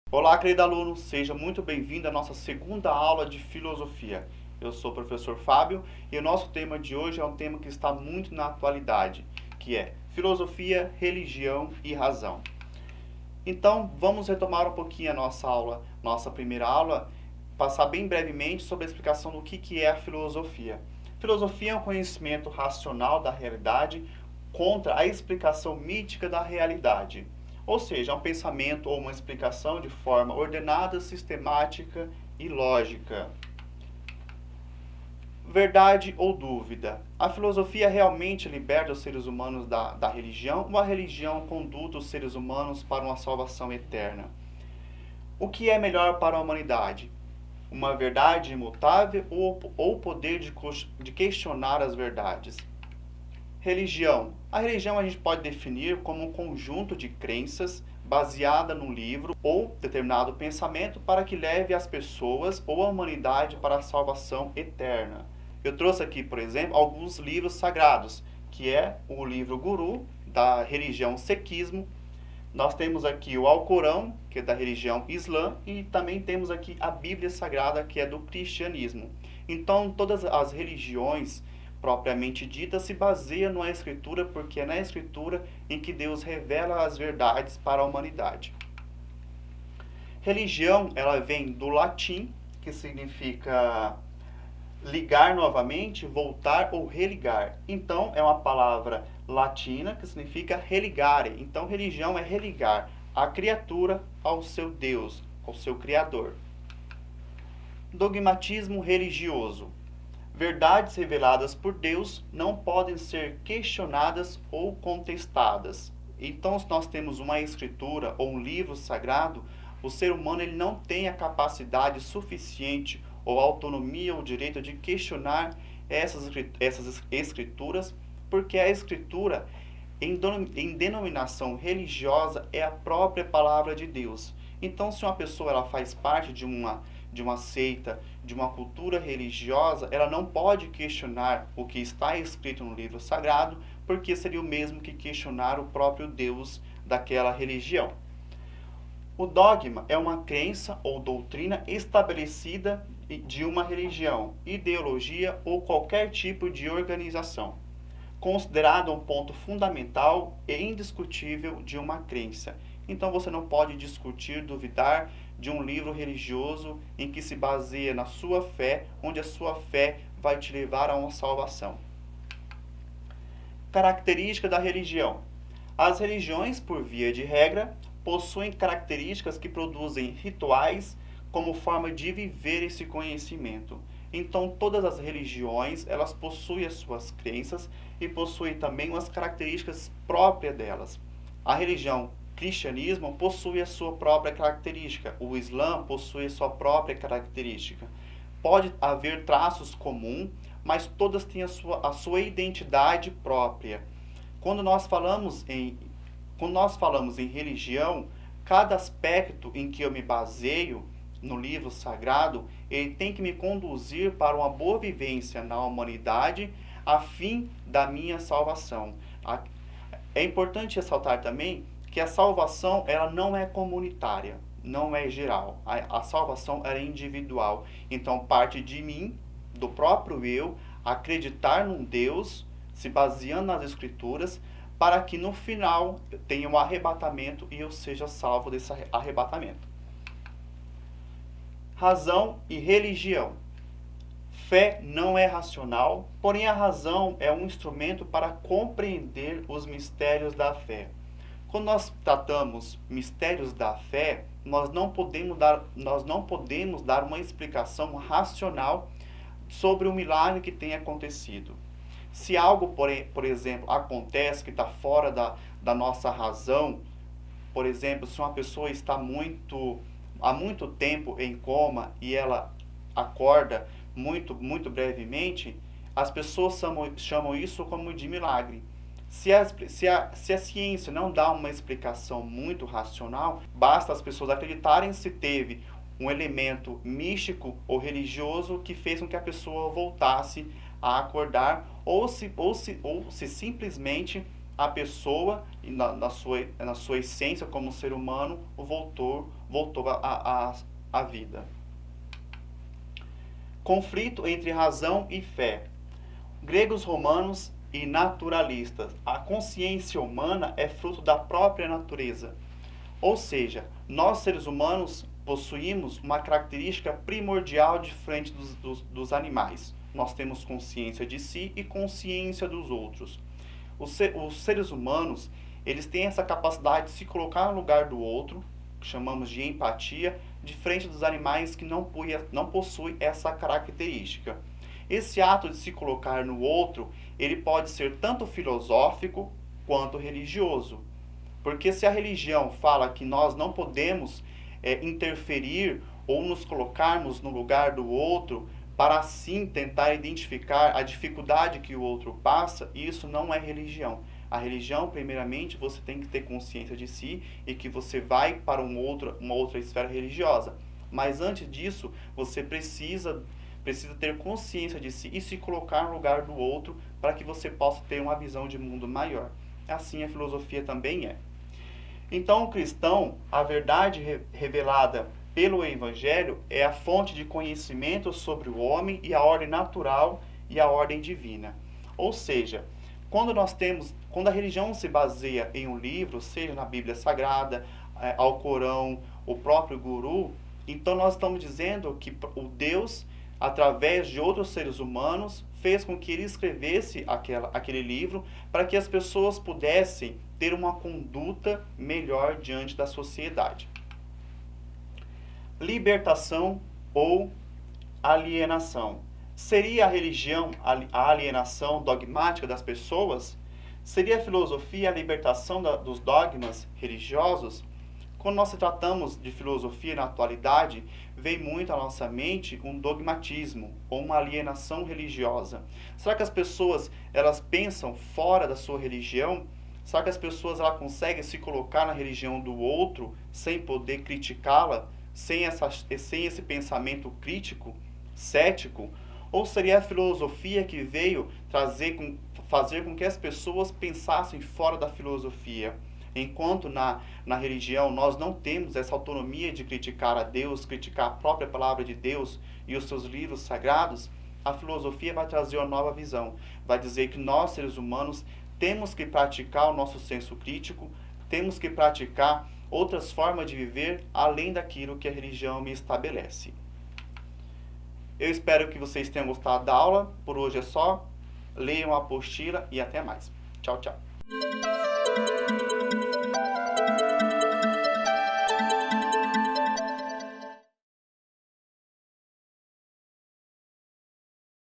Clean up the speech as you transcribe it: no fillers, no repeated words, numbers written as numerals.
Olá, querido aluno, seja muito bem-vindo à nossa segunda aula de filosofia. Eu sou o professor Fábio e o nosso tema de hoje é um tema que está muito na atualidade, que é filosofia, religião e razão. Então, vamos retomar um pouquinho a nossa primeira aula, passar bem brevemente sobre a explicação do que é a filosofia. Filosofia é um conhecimento racional da realidade contra a explicação mítica da realidade. Ou seja, é um pensamento ou uma explicação de forma ordenada, sistemática e lógica. Verdade ou dúvida? A filosofia realmente liberta os seres humanos da religião ou a religião conduz os seres humanos para uma salvação eterna? O que é melhor para a humanidade? Uma verdade imutável ou o poder de questionar as verdades? Religião. A religião a gente pode definir como um conjunto de crenças baseada num livro ou determinado pensamento para que leve as pessoas ou a humanidade para a salvação eterna. Eu trouxe aqui, por exemplo, alguns livros sagrados, que é o livro Guru, da religião Sikhismo. Nós temos aqui o Alcorão, que é da religião Islã, e também temos aqui a Bíblia Sagrada, que é do cristianismo. Então, todas as religiões propriamente dita se baseia na Escritura, porque é na Escritura em que Deus revela as verdades para a humanidade. Religião, ela vem do latim, que significa ligar novamente, voltar ou religar. Então, é uma palavra latina que significa religare. Então, religião é religar a criatura ao seu Deus, ao seu Criador. Dogmatismo religioso. Verdades reveladas por Deus não podem ser questionadas ou contestadas. Então, se nós temos uma escritura ou um livro sagrado, o ser humano ele não tem a capacidade suficiente ou autonomia ou direito de questionar essas escrituras, porque a escritura, em denominação religiosa, é a própria palavra de Deus. Então, se uma pessoa ela faz parte de uma seita, de uma cultura religiosa, ela não pode questionar o que está escrito no livro sagrado, porque seria o mesmo que questionar o próprio Deus daquela religião. O dogma é uma crença ou doutrina estabelecida de uma religião, ideologia ou qualquer tipo de organização, considerado um ponto fundamental e indiscutível de uma crença. Então você não pode discutir, duvidar de um livro religioso em que se baseia na sua fé, onde a sua fé vai te levar a uma salvação. Característica da religião. As religiões, por via de regra, possuem características que produzem rituais como forma de viver esse conhecimento. Então, todas as religiões, elas possuem as suas crenças e possuem também umas características próprias delas. A religião cristianismo possui a sua própria característica, o Islã possui a sua própria característica. Pode haver traços comuns, mas todas têm a sua identidade própria. Quando nós falamos em religião, cada aspecto em que eu me baseio no livro sagrado, ele tem que me conduzir para uma boa vivência na humanidade, a fim da minha salvação. É importante ressaltar também que a salvação ela não é comunitária, não é geral. A salvação ela é individual. Então parte de mim, do próprio eu, acreditar num Deus, se baseando nas Escrituras, para que no final eu tenha um arrebatamento e eu seja salvo desse arrebatamento. Razão e religião. Fé não é racional, porém a razão é um instrumento para compreender os mistérios da fé. Quando nós tratamos mistérios da fé, nós não podemos dar uma explicação racional sobre o milagre que tem acontecido. Se algo, por exemplo, acontece que está fora da nossa razão, por exemplo, se uma pessoa está há muito tempo em coma e ela acorda muito brevemente, as pessoas chamam isso como de milagre. Se a ciência não dá uma explicação muito racional, basta as pessoas acreditarem se teve um elemento místico ou religioso que fez com que a pessoa voltasse a acordar, ou se simplesmente a pessoa, na sua essência como ser humano, voltou à vida. Conflito entre razão e fé. Gregos, romanos e naturalistas. A consciência humana é fruto da própria natureza. Ou seja, nós seres humanos possuímos uma característica primordial diferente dos animais. Nós temos consciência de si e consciência dos outros. Os seres humanos, eles têm essa capacidade de se colocar no lugar do outro, que chamamos de empatia, diferente dos animais que não possuem essa característica. Esse ato de se colocar no outro, ele pode ser tanto filosófico quanto religioso. Porque se a religião fala que nós não podemos interferir ou nos colocarmos no lugar do outro para assim tentar identificar a dificuldade que o outro passa, isso não é religião. A religião, primeiramente, você tem que ter consciência de si e que você vai para uma outra esfera religiosa. Mas antes disso, você precisa ter consciência de si e se colocar no lugar do outro para que você possa ter uma visão de mundo maior. Assim a filosofia também é. Então, o cristão, a verdade revelada pelo Evangelho é a fonte de conhecimento sobre o homem e a ordem natural e a ordem divina. Ou seja, quando a religião se baseia em um livro, seja na Bíblia Sagrada, ao Corão, o próprio Guru, então nós estamos dizendo que o Deus, através de outros seres humanos, fez com que ele escrevesse aquele livro para que as pessoas pudessem ter uma conduta melhor diante da sociedade. Libertação ou alienação. Seria a religião a alienação dogmática das pessoas? Seria a filosofia a libertação dos dogmas religiosos? Quando nós tratamos de filosofia na atualidade, vem muito à nossa mente um dogmatismo ou uma alienação religiosa. Será que as pessoas elas pensam fora da sua religião? Será que as pessoas elas conseguem se colocar na religião do outro sem poder criticá-la? Sem esse pensamento crítico, cético? Ou seria a filosofia que veio fazer com que as pessoas pensassem fora da filosofia? Enquanto na religião nós não temos essa autonomia de criticar a Deus, criticar a própria palavra de Deus e os seus livros sagrados, a filosofia vai trazer uma nova visão. Vai dizer que nós, seres humanos, temos que praticar o nosso senso crítico, temos que praticar outras formas de viver além daquilo que a religião me estabelece. Eu espero que vocês tenham gostado da aula. Por hoje é só. Leiam a apostila e até mais. Tchau, tchau.